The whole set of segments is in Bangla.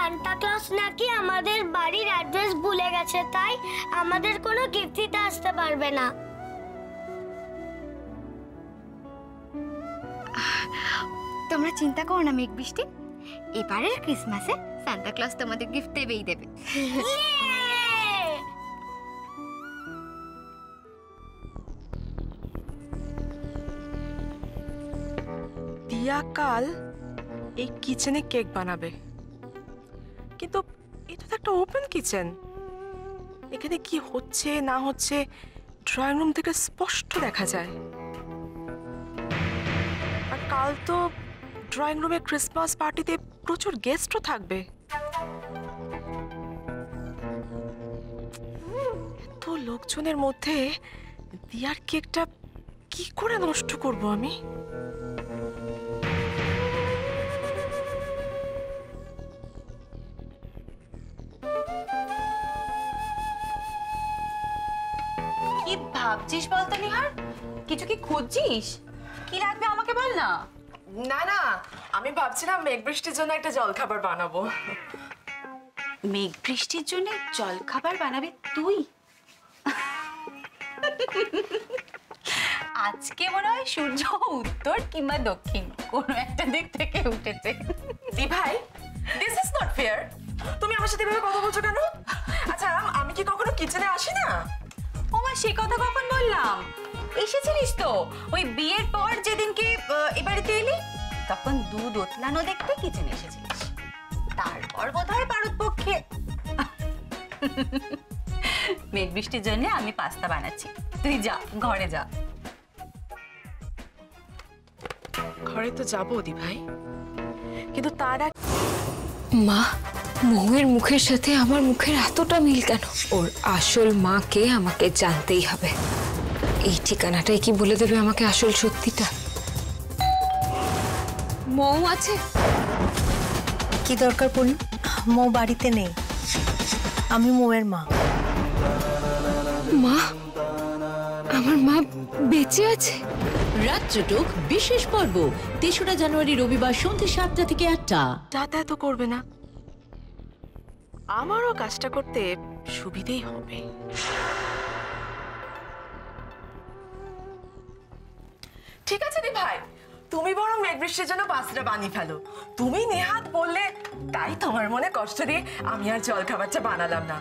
সান্টা ক্লজ নাকি আমাদের বাড়ির অ্যাড্রেস ভুলে গেছে, তাই আমাদের কোনো গিফট দিতে আসতে পারবে না। তোমরা চিন্তা করো না মেঘ বৃষ্টি, এবারের ক্রিসমাসে সান্টা ক্লজ তোমাদের গিফট দেবেই দেবে। দিয়া কাল এই কিচেনে কেক বানাবে, কিন্তু এটা তো একটা ওপেন কিচেন। এখানে কি হচ্ছে না হচ্ছে ড্রয়িং রুম থেকে স্পষ্ট দেখা যায়। আর কাল তো ড্রয়িং রুমে ক্রিসমাস পার্টিতে প্রচুর গেস্টও থাকবে। এত লোকজনের মধ্যে দিয়ার কেকটা কি করে নষ্ট করব আমি? কি ভাবছিস বলতো নিহার? কিছু কি খুঁজছিস? কি লাগবে আমাকে বল না। না না, আমি ভাবছিলাম মেঘ বৃষ্টির জন্য একটা জলখাবার বানাবো। মেঘ বৃষ্টির জন্য জলখাবার বানাবি তুই? আজকে মনে হয় সূর্য উত্তর কিংবা দক্ষিণ কোনো একটা দিক থেকে উঠেছে। দি ভাই, দিস ইজ নট ফেয়ার। তুমি আমার সাথে এভাবে কথা বলছো কেন? আচ্ছা, আমি কি কখনো কিচেনে আসি না? ও মা, সে কথা কখন বললাম? এসেছিলিস তো ওই বিয়ের পর যেদিনকে এ বাড়িতে এলি, তখন দুধ ওতলানো দেখতে কিচেনে এসেছিলিস। তারপর বোধহয় পারতপক্ষে মেঘ বৃষ্টির জন্য আমি পাস্তা বানাচ্ছি, তুই যা ঘরে যা। ঘরে তো যাবো দি ভাই, কিন্তু তার আগে মা, মৌয়ের মুখের সাথে আমার মুখের এতটা মিল কেন? ওর আসল মাকে আমাকে জানতেই হবে। এই ঠিকানাটাই কি বলে দেবে আমাকে আসল সত্যিটা? মৌ আছে? কি দরকার পড়ল? মৌ বাড়িতে নেই, আমি মৌয়ের মা। মা? আমার মা বেঁচে আছে? রাত্রটুক বিশেষ পর্ব ৩রা জানুয়ারি রবিবার সন্ধ্যে ৭টা থেকে ৮টা। যাতায়াত করবে না, আমারও কাজটা করতে সুবিধেই হবে। ঠিক আছে দি ভাই, তুমি বরং মেঘ বৃষ্টির জন্য পাস্তা বানিয়ে ফেলো। তুমি নেহাত বললে তাই তোমার মনে কষ্ট দিয়ে আমি আর জলখাবারটা বানালাম না।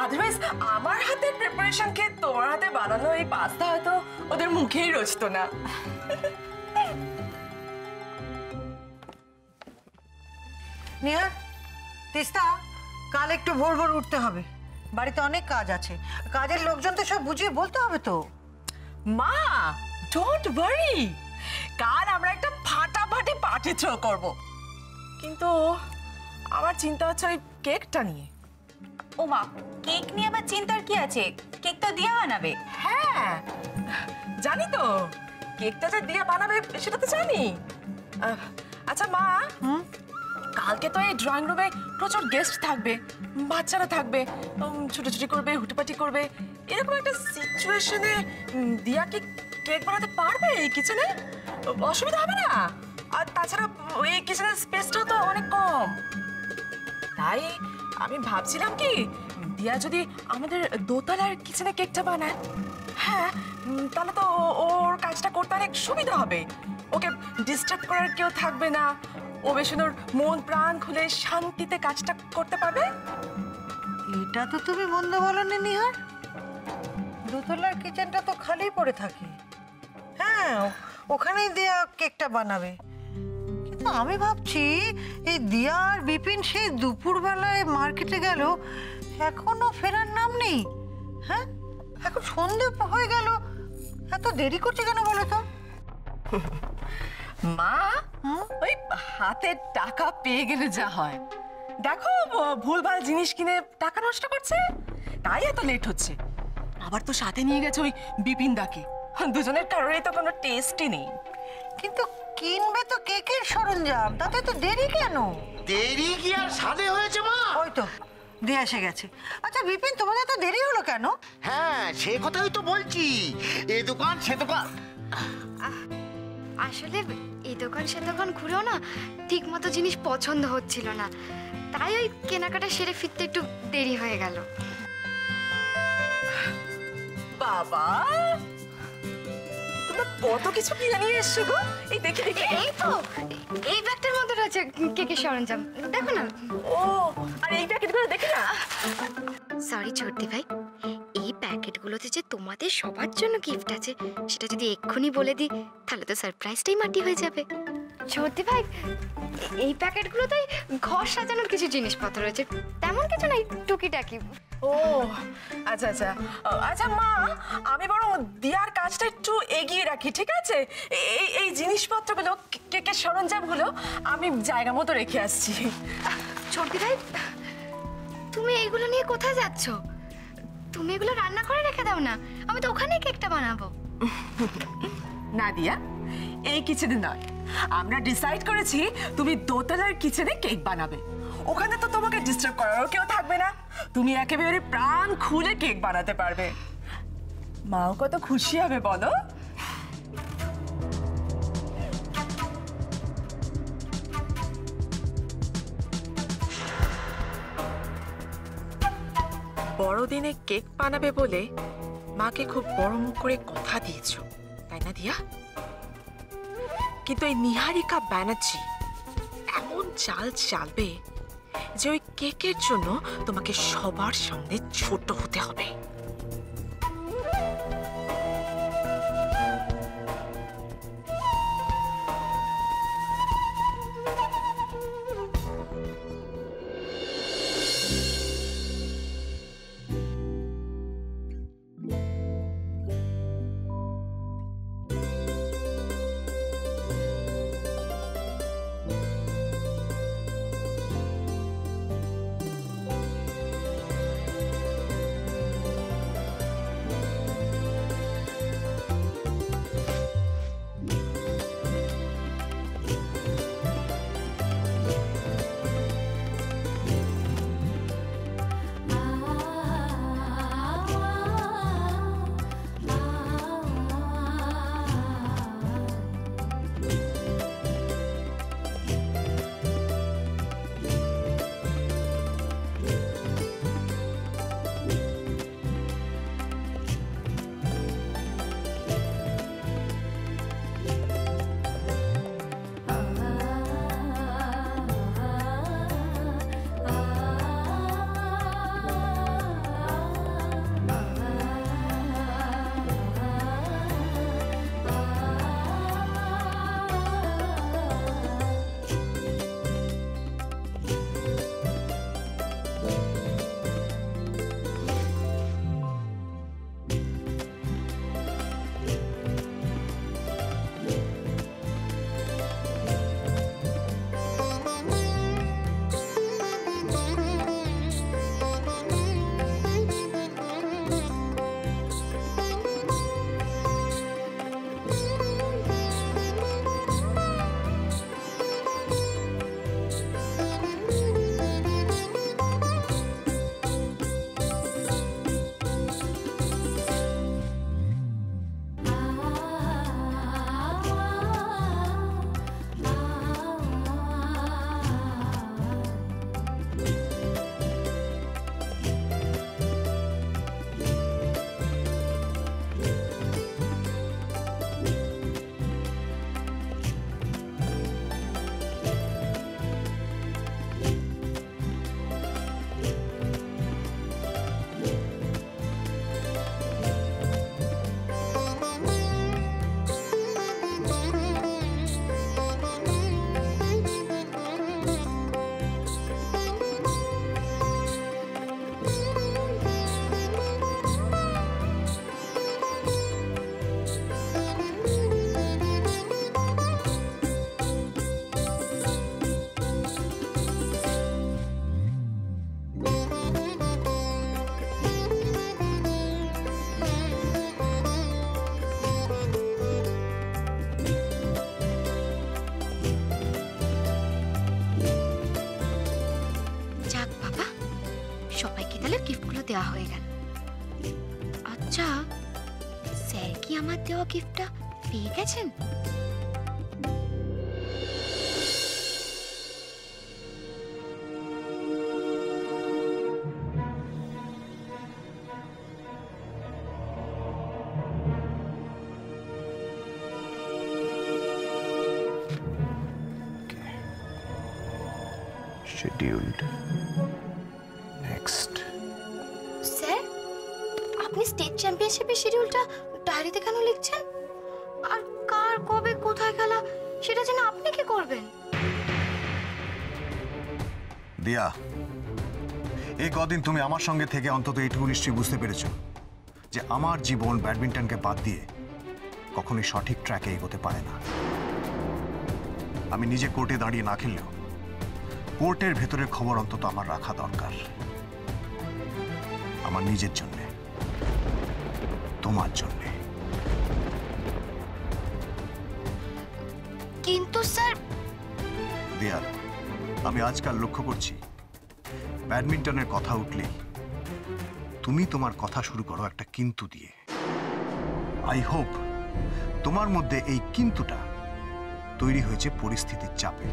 আদারওয়াইজ আমার হাতের প্রিপারেশন খেয়ে তোমার হাতে বানানো এই পাস্তা হয়তো ওদের মুখেই রচতো না। নিহার, তিস্তা, কাল একটু ভোর ভোর উঠতে হবে, বাড়িতে অনেক কাজ আছে। কাজের লোকজন তো সব বুঝিয়ে বলতে হবে তো। মা, ডোন্ট ওয়ারি, কাল আমরা একটা ফাটাফাটি পার্টি থ্রো করব। কিন্তু আমার চিন্তা হচ্ছে ওই কেকটা নিয়ে। ও মা, কেক নিয়ে আবার চিন্তার কি আছে? কেক তো দিয়া বানাবে। হ্যাঁ জানি তো, কেকটা যে দিয়া বানাবে সেটা তো জানি। আচ্ছা মা, কালকে তো এই ড্রয়িং রুমে প্রচুর গেস্ট থাকবে, বাচ্চারা থাকবে, ছুটোছুটি করবে, হুটোপাটি করবে। এরকম একটা সিচুয়েশনে দিয়া কি কেক বানাতে পারবে এই কিচেনে? অসুবিধা হবে না? আর তাছাড়া এই কিচেনের স্পেসটাও তো অনেক কম। তাই আমি ভাবছিলাম কি, দিয়া যদি আমাদের দোতলার কিচেনে কেকটা বানায়, হ্যাঁ, তাহলে তো ওর কাজটা করতে অনেক সুবিধা হবে। ওকে ডিস্টার্ব করার কেউ থাকবে না, ও বেশ ওর মন প্রাণ খুলে শান্তিতে কাজটা করতে পারবে। এটা তো তুমি মন্দ বলনি নিহার, দোতলার কিচেনটা তো খালি পড়ে থাকে। হ্যাঁ, ওখানেই দিয়া কেকটা বানাবে। কিন্তু আমি ভাবছি এই দিয়া আর বিপিন সেই দুপুরবেলায় মার্কেটে গেল, এখনো ফেরার নাম নেই। হ্যাঁ, এখন সন্ধে হয়ে গেল, এত দেরি করছে কেন বলো তো? মা, ওই হাতে টাকা পেয়ে গেলে যা হয়, দেখো ভুলভাল জিনিস কিনে টাকা নষ্ট করছে, তাই এত লেট হচ্ছে। আবার তো সাথে নিয়ে গেছে ওই বিপিন দাকে, দুজনের কারোরই তো কোনো টেস্টই নেই। কিন্তু কিনবে তো কেকের সরঞ্জাম, তাতে তো দেরি কেন? দেরি কি আর সাধে হয়েছে মা? ওই তো দিয়ে এসে গেছে। আচ্ছা বিপিন, তোমাদের তো দেরি হলো কেন? হ্যাঁ, সে কথাই তো বলছি, এ দোকান সে দোকান। আসলে এই দোকান সে দোকান ঘুরেও না ঠিক মতো জিনিস পছন্দ হচ্ছিল না, তাই ওই কেনাকাটা সেরে ফিরতে একটু দেরি হয়ে গেল। বাবা, তোমরা কত কিছু কিনে নিয়ে এসছো গো। এই দেখি দেখি। এই তো এই ব্যাগটার মধ্যে রয়েছে কেকের সরঞ্জাম, দেখো না। ও, আর এই প্যাকেটগুলো দেখি না। সরি ছোটদি ভাই, এই প্যাকেটগুলোতে যে তোমাদের সবার জন্য গিফট আছে সেটা যদি এক্ষুনি বলে দিই তাহলে তো সারপ্রাইজটাই মাটি হয়ে যাবে। ছোটদি ভাই, এই প্যাকেটগুলোতে ঘর সাজানোর কিছু জিনিসপত্র রয়েছে, তেমন কিছু নাই, টুকিটাকি। ও আচ্ছা আচ্ছা আচ্ছা মা, আমি বরং দিয়ার কাজটা একটু এগিয়ে রাখি, ঠিক আছে? এই এই জিনিসপত্রগুলো, কেকের সরঞ্জামগুলো আমি জায়গা মতো রেখে আসছি। ছোটদি ভাই, তুমি এইগুলো নিয়ে কোথায় যাচ্ছ? তুমি এগুলো রান্না করে রেখে দাও না, আমি তো ওখানেই কেকটা বানাবো। না দিয়া, এই কিচেনে নয়, আমরা ডিসাইড করেছি তুমি দোতলার কিচেনে কেক বানাবে। ওখানে তো তোমাকে ডিস্টার্ব করারও কেউ থাকবে না, তুমি একেবারে প্রাণ খুলে কেক বানাতে পারবে। মাও কত খুশি হবে বলো। বড়দিনে কেক বানাবে বলে মাকে খুব বড় মুখ করে কথা দিয়েছো, তাই না দিয়া? কিন্তু এই নিহারিকা ব্যানার্জি এমন চাল চালবে যে ওই কেকের জন্য তোমাকে সবার সামনে ছোট হতে হবে। দেওয়া হয়ে গেল। আচ্ছা, স্যার কি আমার দেওয়া গিফটটা পেয়ে গেছেন? Scheduled next. স্যার, আপনি স্টেট চ্যাম্পিয়নশিপের শিডিউলটা ডায়েরিতে কেন লিখছেন? আর কার কবে কোথায় খেলা সেটা যেন আপনি কি করবেন? দিয়া, এই কদিন তুমি আমার সঙ্গে থেকে অন্তত এইটুকু নিশ্চয়ই বুঝতে পেরেছো যে আমার জীবন ব্যাডমিন্টনকে বাদ দিয়ে কখনোই সঠিক ট্র্যাকে এগোতে পারে না। আমি নিজে কোর্টে দাঁড়িয়ে না খেললেও কোর্টের ভেতরের খবর অন্তত আমার রাখা দরকার, আমার নিজের জন্যে, তোমার জন্যে। কিন্তু স্যার, দিয়া, আমি আজকাল লক্ষ্য করছি ব্যাডমিন্টনের কথা উঠলেই তুমি তোমার কথা শুরু করো একটা কিন্তু দিয়ে। আই হোপ তোমার মধ্যে এই কিন্তুটা তৈরি হয়েছে পরিস্থিতির চাপে।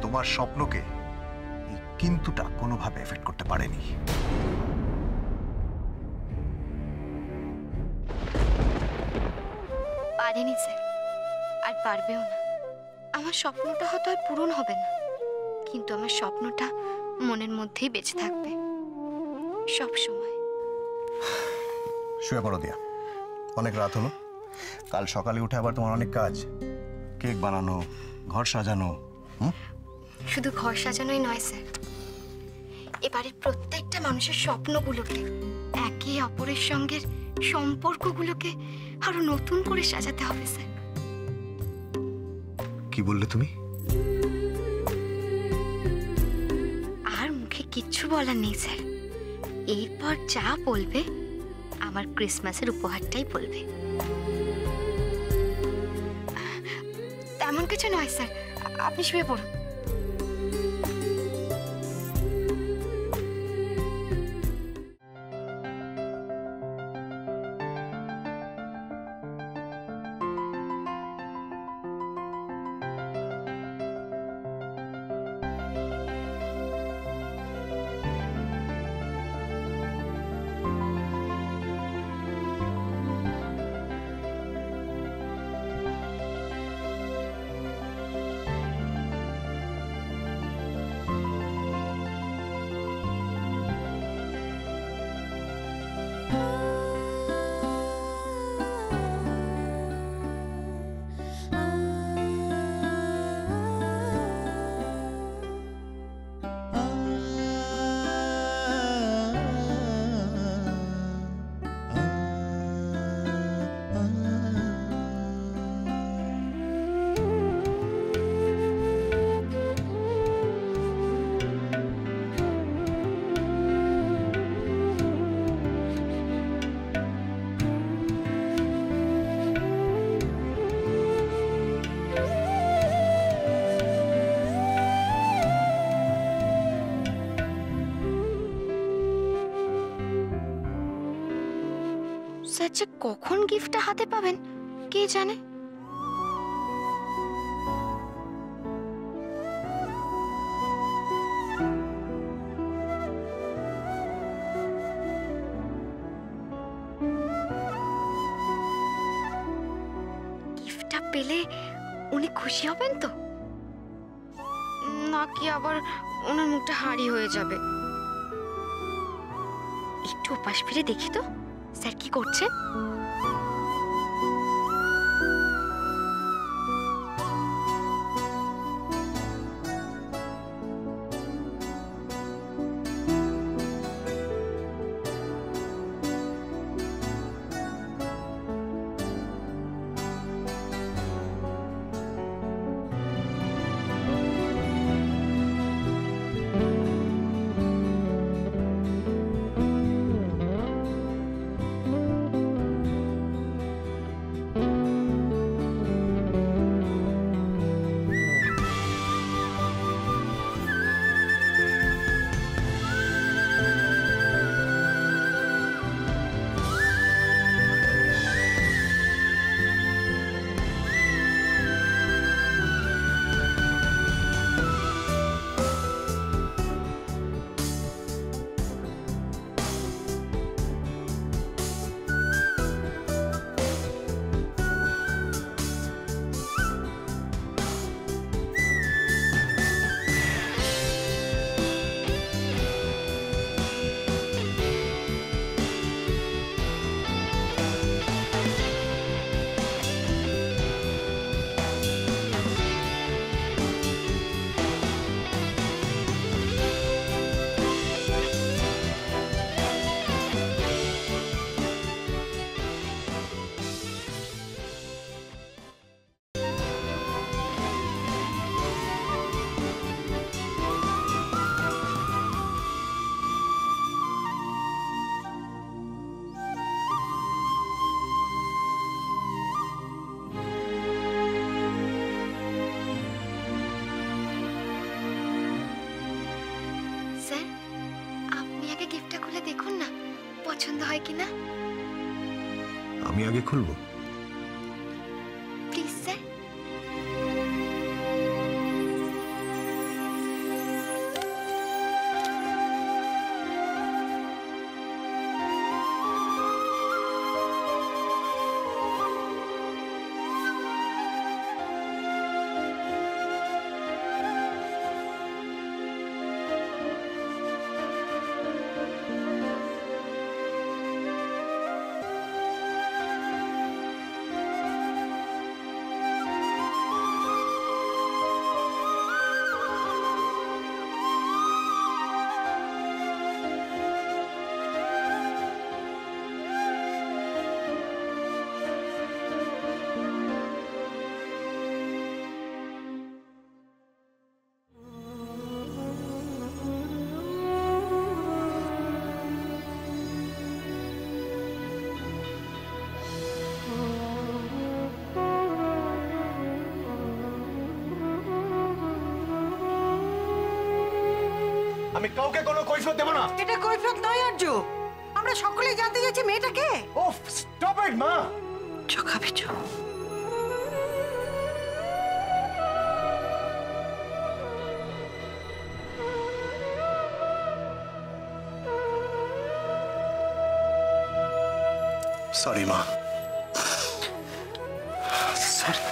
তোমার স্বপ্নকে এই কিন্তুটা কোনোভাবে এফেক্ট করতে পারেনি। পারেনি স্যার, আর পারবেও না। আমার স্বপ্নটা হয়তো আর পূরণ হবে না, কিন্তু আমার স্বপ্নটা মনের মধ্যেই বেঁচে থাকবে সব সময়। শুয়ে পড়ো দিয়া, অনেক রাত হলো। কাল সকালে উঠে আবার তোমার অনেক কাজ, কেক বানানো, ঘর সাজানো। শুধু ঘর সাজানোই নয় স্যার, এবারের প্রত্যেকটা মানুষের স্বপ্নগুলোকে, একে অপরের সঙ্গে সম্পর্কগুলোকে আরো নতুন করে সাজাতে হবে স্যার। কি বললে তুমি? আর মুখে কিচ্ছু বলার নেই স্যার, এরপর যা বলবে আমার ক্রিসমাসের উপহারটাই বলবে। তেমন কিছু নয় স্যার, আপনি শুয়ে পড়ুন। স্যার যে কখন গিফটটা হাতে পাবেন কে জানে। গিফটটা পেলে উনি খুশি হবেন তো, নাকি আবার ওনার মুখটা হাঁড়ি হয়ে যাবে? একটু ওপাশ ফিরে দেখি তো স্যার কি করছেন। পছন্দ হয় কিনা। আমি আগে খুলবো? Please sir. আমি কাউকে কোনো কৈফিয়ত দেব না। এটা কৈফিয়ত নয় আর্য, আমরা সকলেই জানতে যাচ্ছি মেয়েটাকে। ওফ, স্টপ ইট মা। চোখাবি চো। সরি মা, সরি।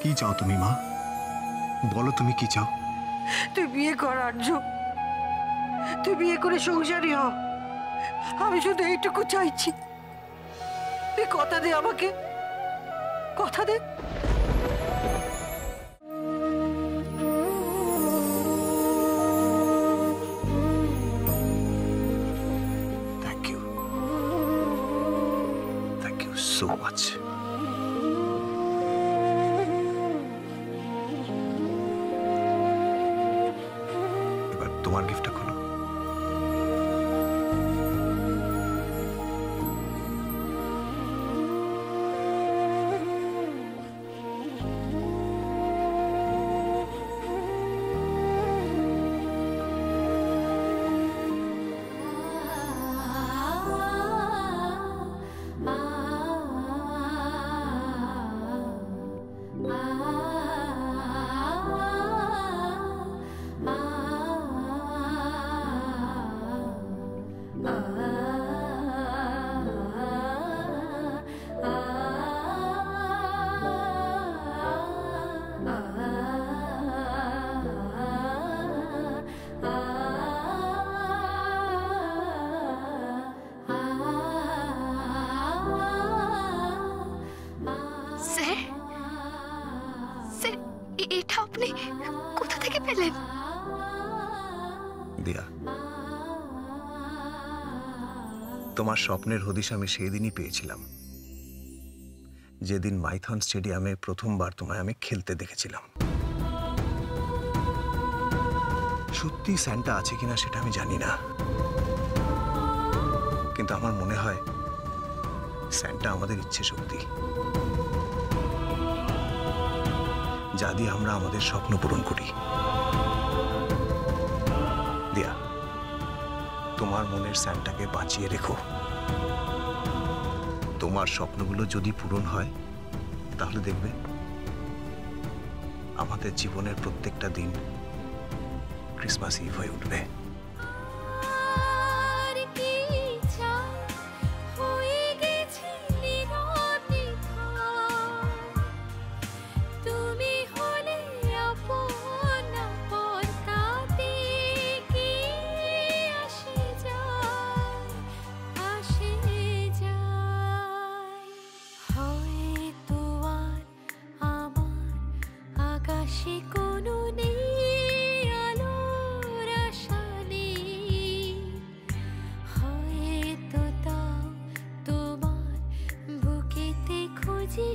কি চাও তুমি মা? বলো তুমি কি চাও? তুই বিয়ে কর আর্য, তুই বিয়ে করে সংসারী হ। আমি শুধু এইটুকু চাইছি, তুই কথা দে আমাকে, কথা দে। Thank you, thank you so much. তোমার গিফটটা খোলো। এটা আপনি কোথা থেকে পেলেন? দিয়া, তোমার স্বপ্নের হদিশ আমি সেদিনই পেয়েছিলাম, যেদিন মাইথন স্টেডিয়ামে প্রথমবার তোমায় আমি খেলতে দেখেছিলাম। সত্যি স্যান্টা আছে কিনা সেটা আমি জানি না, কিন্তু আমার মনে হয় স্যান্টা আমাদের ইচ্ছে শক্তি, যা দিয়ে আমরা আমাদের স্বপ্ন পূরণ করি। দিয়া, তোমার মনের স্যান্টাকে বাঁচিয়ে রেখো। তোমার স্বপ্নগুলো যদি পূরণ হয় তাহলে দেখবে আমাদের জীবনের প্রত্যেকটা দিন ক্রিসমাস ইভ হয়ে উঠবে। খুঁজি